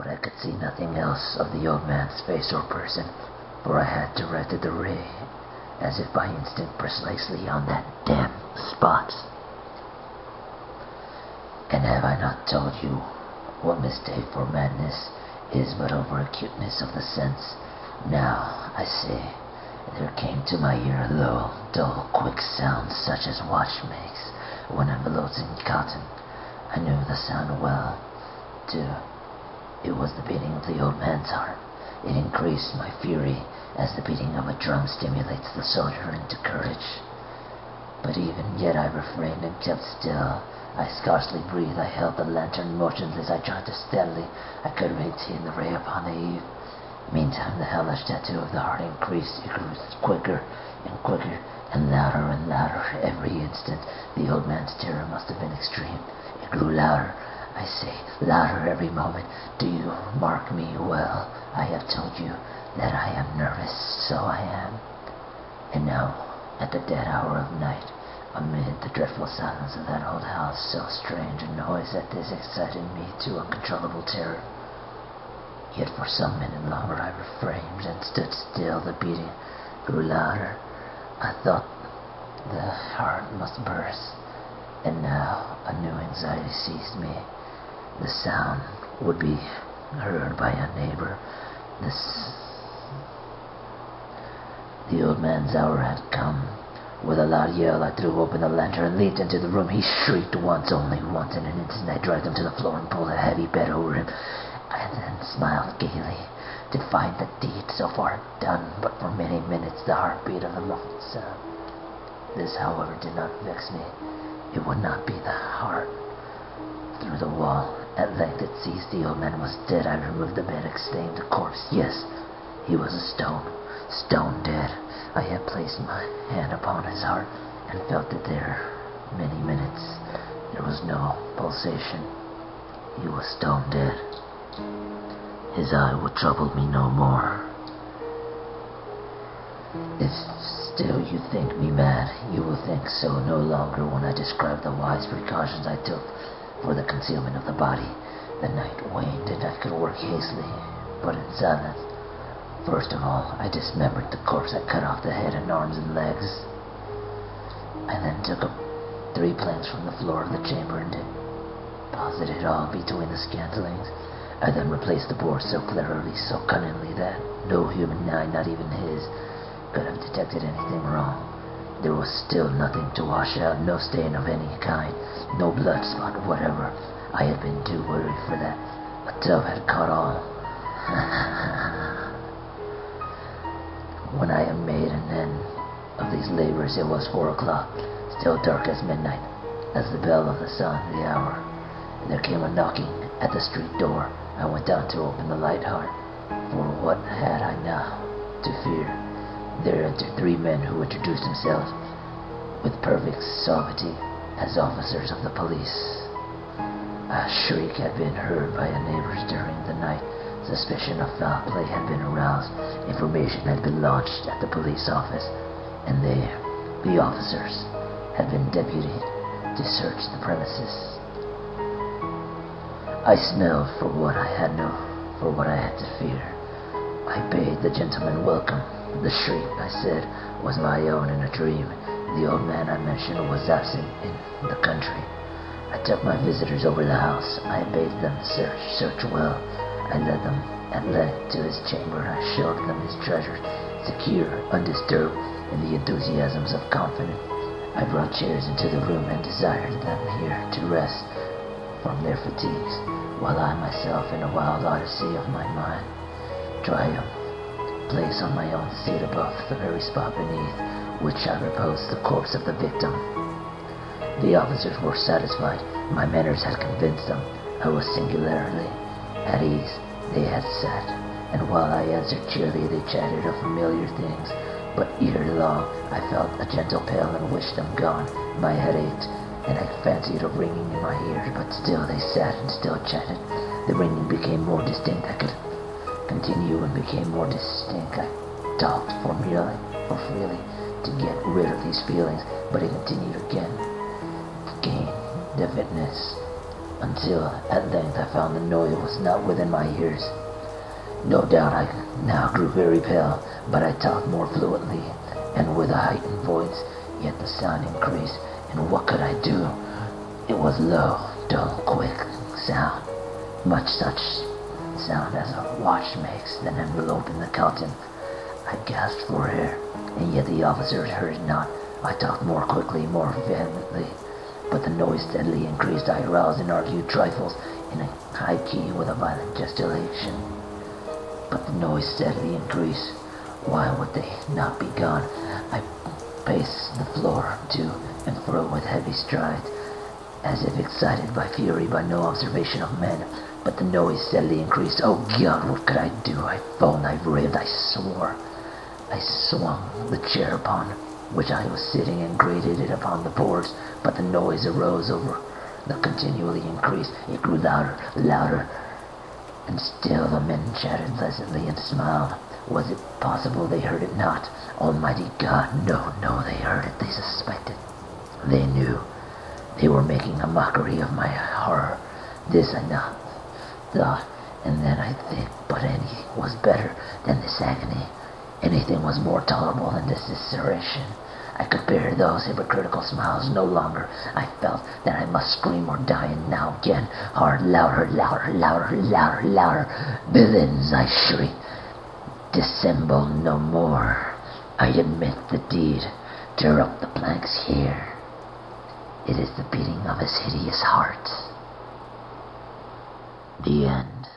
but I could see nothing else of the old man's face or person, for I had directed the ray, as if by instinct, precisely on that damn spot. And have I not told you what mistake for madness is but over-acuteness of the sense? Now, I say, there came to my ear a low, dull, quick sound, such as watch makes when enveloped in cotton. I knew the sound well, too. It was the beating of the old man's heart. It increased my fury, as the beating of a drum stimulates the soldier into courage. But even yet I refrained and kept still. I scarcely breathed. I held the lantern motionless. I tried to steadily. I could maintain the ray upon the eve. Meantime, the hellish tattoo of the heart increased. It grew quicker and quicker, and louder every instant. The old man's terror must have been extreme. It grew louder, I say, louder every moment. Do you mark me well? I have told you that I am nervous, so I am. And now, at the dead hour of night, amid the dreadful silence of that old house, so strange a noise that this excited me to uncontrollable terror. Yet for some minute longer I refrained and stood still. The beating grew louder. I thought the heart must burst. And now a new anxiety seized me. The sound would be heard by a neighbor. The old man's hour had come. With a loud yell, I threw open the lantern and leaped into the room. He shrieked once, only once. In an instant, I dragged him to the floor and pulled a heavy bed over him. I then smiled gaily to find the deed so far done, but for many minutes the heartbeat of the muffled sound. This, however, did not vex me. It would not be the heart. Through the wall, at length it ceased. The old man was dead. I removed the bed, examined the corpse. Yes, he was a stone dead. I had placed my hand upon his heart and felt it there many minutes. There was no pulsation. He was stone dead. His eye would trouble me no more. If still you think me mad, you will think so no longer when I describe the wise precautions I took for the concealment of the body. The night waned and I could work hastily, but in silence. First of all, I dismembered the corpse. I cut off the head and arms and legs. I then took up 3 planks from the floor of the chamber and deposited it all between the scantlings. I then replaced the board so cleverly, so cunningly, that no human eye, not even his, could have detected anything wrong. There was still nothing to wash out, no stain of any kind, no blood spot whatever. I had been too worried for that. A dove had caught all. When I had made an end of these labors, it was 4 o'clock, still dark as midnight, as the bell of the sun, the hour. And there came a knocking at the street door. I went down to open the light heart, for what had I now to fear? There entered 3 men who introduced themselves with perfect suavity as officers of the police. A shriek had been heard by the neighbors during the night. Suspicion of foul play had been aroused. Information had been lodged at the police office, and the officers, had been deputed to search the premises. I smelled for what I had to fear. I bade the gentleman welcome. The shriek, I said, was my own in a dream. The old man I mentioned was absent in the country. I took my visitors over the house. I bade them search well. I led them at length to his chamber. I showed them his treasures, secure, undisturbed in the enthusiasms of confidence. I brought chairs into the room and desired them here to rest from their fatigues, while I myself, in a wild odyssey of my mind, triumph, place on my own seat above the very spot beneath which I reposed the corpse of the victim. The officers were satisfied. My manners had convinced them. I was singularly at ease. They had sat, and while I answered cheerily, they chatted of familiar things. But ere long, I felt a gentle pain and wished them gone. My head ached, and I fancied a ringing in my ears, but still they sat and still chatted. The ringing became more distinct. I could continue and became more distinct. I talked for freely, to get rid of these feelings, but it continued again, gained definiteness. until at length I found the noise was not within my ears. No doubt I now grew very pale, but I talked more fluently and with a heightened voice, yet the sound increased, and what could I do? It was low, dull, quick sound, much such sound as a watch makes, then enveloped in the curtain. I gasped for air, and yet the officers heard it not. I talked more quickly, more vehemently, but the noise steadily increased. I aroused and argued trifles in a high key with a violent gesticulation, but the noise steadily increased. Why would they not be gone? I paced the floor to and fro with heavy strides, as if excited by fury, by no observation of men, but the noise steadily increased. Oh God, what could I do? I foamed, I raved, I swore. I swung the chair upon which I was sitting and grated it upon the boards, but the noise arose over the continually increased. It grew louder, louder, and still the men chatted pleasantly and smiled. Was it possible they heard it not? Almighty God, no, no, they heard it, they suspected, they knew. They were making a mockery of my horror. This I not thought, and then I think, but anything was better than this agony. Anything was more tolerable than this disseration. I could bear those hypocritical smiles no longer. I felt that I must scream or die, and now again, hard, louder, louder, louder, louder, louder. Villains, I shrieked, dissemble no more. I admit the deed. Tear up the planks here. It is the beating of his hideous heart. The end.